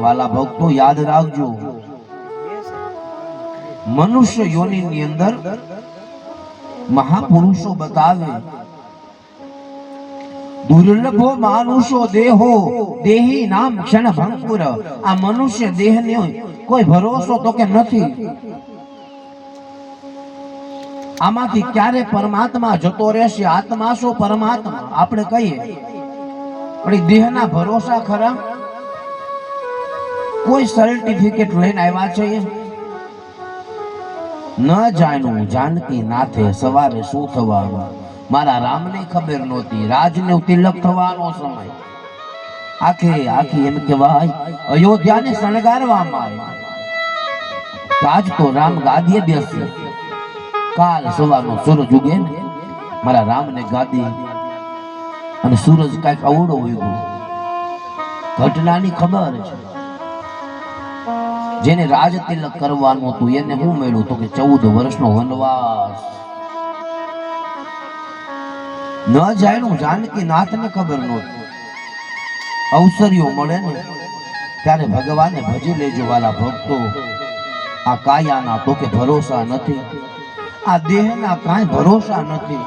વાલા ભક્તો યાદ રાખજો, મનુષ્ય યોનિની અંદર મહાપુરુષો બતાવે દુર્લભો માનુષો દેહો દેહી નામ ક્ષણ ભંગુર। આ મનુષ્ય દેહને કોઈ ભરોસો તો કે નથી, આમાંથી ક્યારે પરમાત્મા જતો રહેશે। આત્મા શું પરમાત્મા આપણે કહીએ, પણ દેહના ભરોસા ખરા? કોઈ સર્ટિફિકેટ લઈને આવ્યા છે? ન જાણ્યું જાનકી નાથે સવારે શું થવાનું, મારા રામને ખબર નહોતી રાજને તિલક થવાનો સમય। આખે આખી એમ કહેવાય અયોધ્યાને શણગારવામાં આવી, આજ તો રામ ગાદીએ બેસે, કાલ સવારનો સૂરજ ઉગે ને મારા રામને ગાદી અને સૂરજ કાંઈક અવળો ઉગ્યો, ઘટનાની ખબર છે। જેને રાજ તિલક કરવાનું હતું એને શું મળ્યું તો કે 14 વર્ષનો વનવાસ। ન જાણ્યું જાનકી નાથને ખબર નહોતી। અવસરીઓ મળે ને ત્યારે ભગવાનને ભજી લેજો વાલા ભક્તો। આ કાયાના તો કે ભરોસા નથી, આ દેહના કાંઈ ભરોસા નથી।